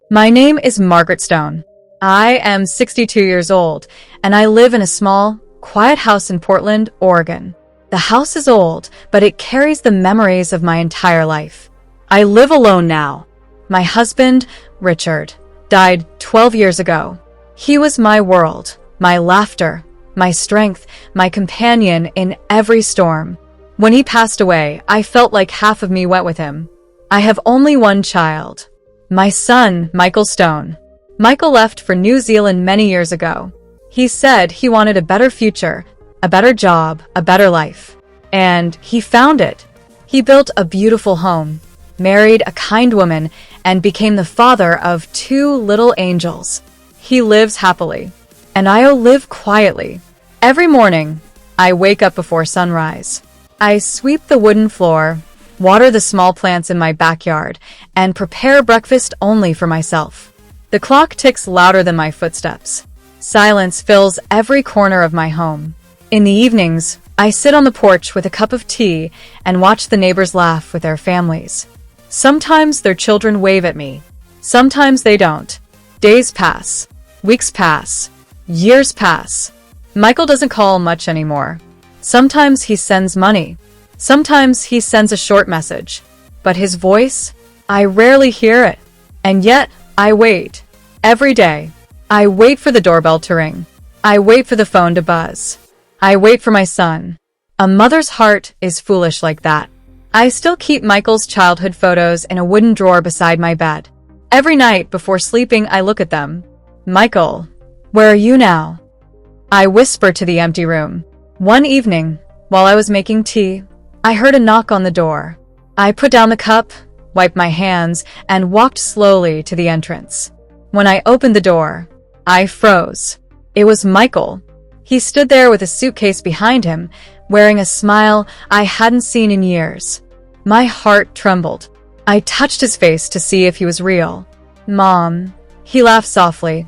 My name is Margaret Stone. I am 62 years old, and I live in a small, quiet house in Portland, Oregon. The house is old, but it carries the memories of my entire life. I live alone now. My husband, Richard, died 12 years ago. He was my world, my laughter, my strength, my companion in every storm. When he passed away, I felt like half of me went with him. I have only one child, my son, Michael Stone. Michael left for New Zealand many years ago. He said he wanted a better future, a better job, a better life. And he found it. He built a beautiful home, married a kind woman, and became the father of 2 little angels. He lives happily, and I'll live quietly. Every morning, I wake up before sunrise. I sweep the wooden floor, water the small plants in my backyard, and prepare breakfast only for myself. The clock ticks louder than my footsteps. Silence fills every corner of my home. In the evenings, I sit on the porch with a cup of tea and watch the neighbors laugh with their families. Sometimes their children wave at me. Sometimes they don't. Days pass. Weeks pass. Years pass. Michael doesn't call much anymore. Sometimes he sends money. Sometimes he sends a short message. But his voice, I rarely hear it. And yet, I wait. Every day. I wait for the doorbell to ring. I wait for the phone to buzz. I wait for my son. A mother's heart is foolish like that. I still keep Michael's childhood photos in a wooden drawer beside my bed. Every night before sleeping, I look at them. Michael, where are you now? I whisper to the empty room. One evening, while I was making tea, I heard a knock on the door. I put down the cup, wiped my hands, and walked slowly to the entrance. When I opened the door, I froze. It was Michael. He stood there with a suitcase behind him, wearing a smile I hadn't seen in years. My heart trembled. I touched his face to see if he was real. Mom, he laughed softly.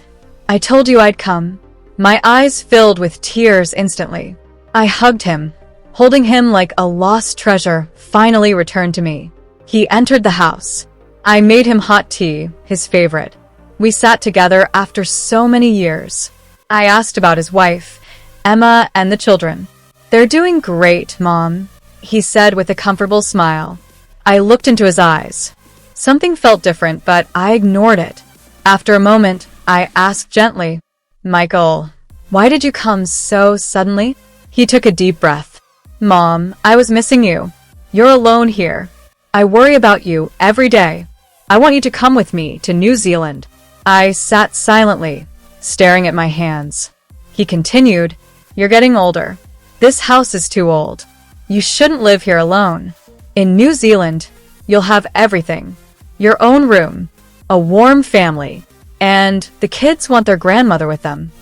I told you I'd come. My eyes filled with tears instantly. I hugged him, holding him like a lost treasure finally returned to me. He entered the house. I made him hot tea, his favorite. We sat together after so many years. I asked about his wife, Emma, and the children. They're doing great, Mom, he said with a comfortable smile. I looked into his eyes. Something felt different, but I ignored it. After a moment, I asked gently, Michael, why did you come so suddenly? He took a deep breath. Mom, I was missing you. You're alone here. I worry about you every day. I want you to come with me to New Zealand. I sat silently, staring at my hands. He continued, You're getting older. This house is too old. You shouldn't live here alone. In New Zealand, you'll have everything. Your own room, a warm family, and the kids want their grandmother with them.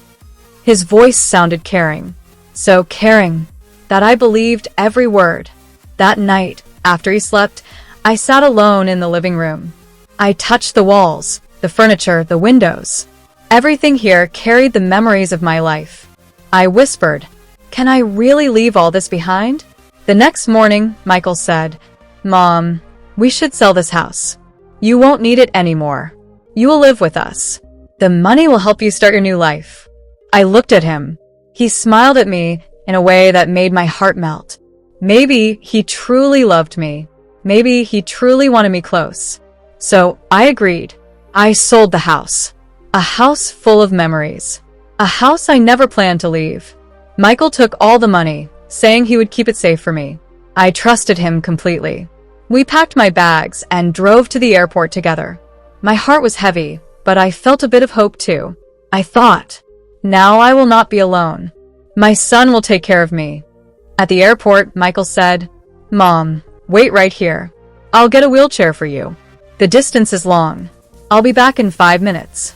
His voice sounded caring, so caring that I believed every word. That night, after he slept, I sat alone in the living room. I touched the walls, the furniture, the windows. Everything here carried the memories of my life. I whispered, Can I really leave all this behind? The next morning, Michael said, Mom, we should sell this house. You won't need it anymore. You will live with us. The money will help you start your new life. I looked at him. He smiled at me in a way that made my heart melt. Maybe he truly loved me. Maybe he truly wanted me close. So I agreed. I sold the house. A house full of memories. A house I never planned to leave. Michael took all the money, saying he would keep it safe for me. I trusted him completely. We packed my bags and drove to the airport together. My heart was heavy, but I felt a bit of hope too. I thought, now I will not be alone. My son will take care of me. At the airport, Michael said, Mom, wait right here. I'll get a wheelchair for you. The distance is long. I'll be back in 5 minutes.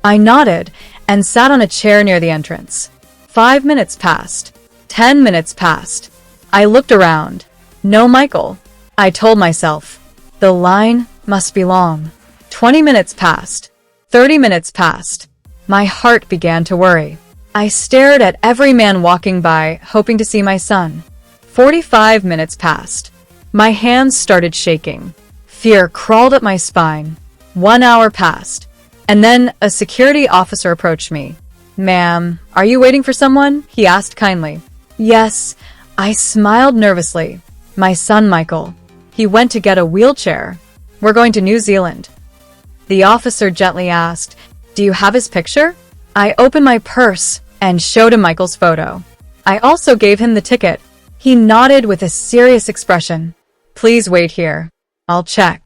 I nodded and sat on a chair near the entrance. 5 minutes passed. 10 minutes passed. I looked around. No Michael. I told myself, the line must be long. 20 minutes passed. 30 minutes passed. My heart began to worry. I stared at every man walking by, hoping to see my son. 45 minutes passed. My hands started shaking. Fear crawled up my spine. 1 hour passed. And then a security officer approached me. "Ma'am, are you waiting for someone?" he asked kindly. "Yes." I smiled nervously. "My son, Michael. He went to get a wheelchair. We're going to New Zealand." The officer gently asked, "Do you have his picture?" I opened my purse and showed him Michael's photo. I also gave him the ticket. He nodded with a serious expression. "Please wait here. I'll check."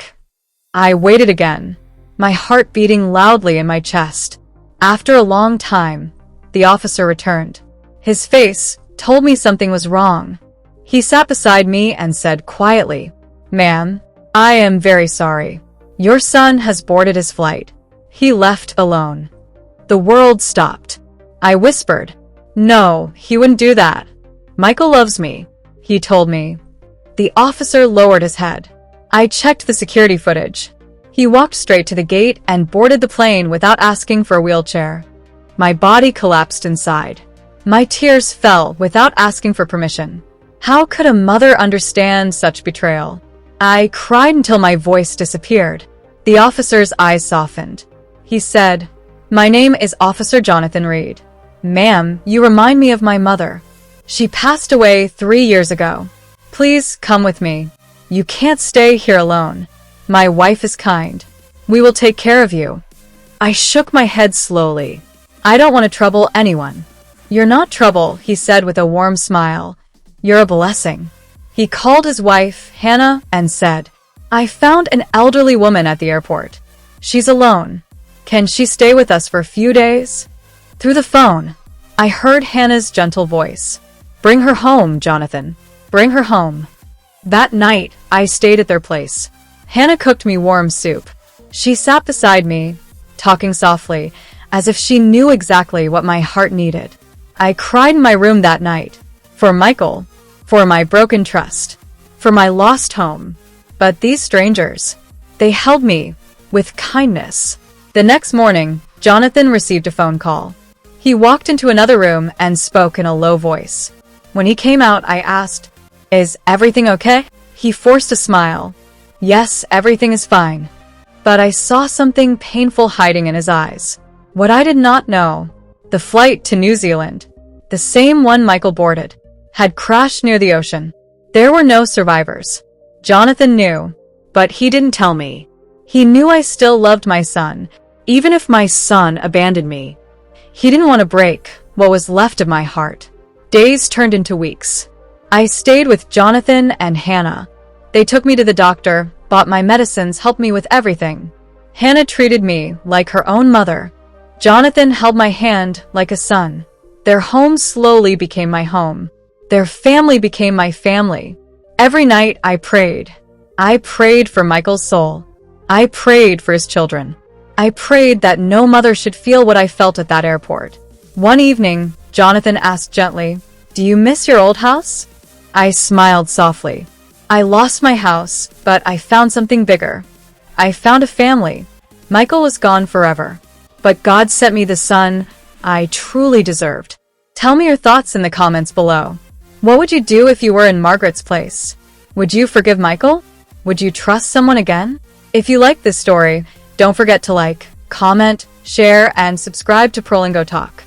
I waited again, my heart beating loudly in my chest. After a long time, the officer returned. His face told me something was wrong. He sat beside me and said quietly, "Ma'am, I am very sorry. Your son has boarded his flight. He left alone." The world stopped. I whispered, "No, he wouldn't do that. Michael loves me," he told me. The officer lowered his head. I checked the security footage. He walked straight to the gate and boarded the plane without asking for a wheelchair. My body collapsed inside. My tears fell without asking for permission. How could a mother understand such betrayal? I cried until my voice disappeared. The officer's eyes softened. He said, "My name is Officer Jonathan Reed. Ma'am, you remind me of my mother. She passed away 3 years ago. Please come with me. You can't stay here alone. My wife is kind. We will take care of you." I shook my head slowly. "I don't want to trouble anyone." "You're not trouble," he said with a warm smile. "You're a blessing." He called his wife, Hannah, and said, "I found an elderly woman at the airport. She's alone. Can she stay with us for a few days?" Through the phone, I heard Hannah's gentle voice. "Bring her home, Jonathan. Bring her home." That night, I stayed at their place. Hannah cooked me warm soup. She sat beside me, talking softly, as if she knew exactly what my heart needed. I cried in my room that night. For Michael, for my broken trust, for my lost home. But these strangers, they held me with kindness. The next morning, Jonathan received a phone call. He walked into another room and spoke in a low voice. When he came out, I asked, "Is everything okay?" He forced a smile. "Yes, everything is fine." But I saw something painful hiding in his eyes. What I did not know, the flight to New Zealand, the same one Michael boarded, had crashed near the ocean. There were no survivors. Jonathan knew, but he didn't tell me. He knew I still loved my son, even if my son abandoned me. He didn't want to break what was left of my heart. Days turned into weeks. I stayed with Jonathan and Hannah. They took me to the doctor, bought my medicines, helped me with everything. Hannah treated me like her own mother. Jonathan held my hand like a son. Their home slowly became my home. Their family became my family. Every night I prayed. I prayed for Michael's soul. I prayed for his children. I prayed that no mother should feel what I felt at that airport. One evening, Jonathan asked gently, "Do you miss your old house?" I smiled softly. I lost my house, but I found something bigger. I found a family. Michael was gone forever, but God sent me the son I truly deserved. Tell me your thoughts in the comments below. What would you do if you were in Margaret's place? Would you forgive Michael? Would you trust someone again? If you like this story, don't forget to like, comment, share, and subscribe to Prolingo Talk.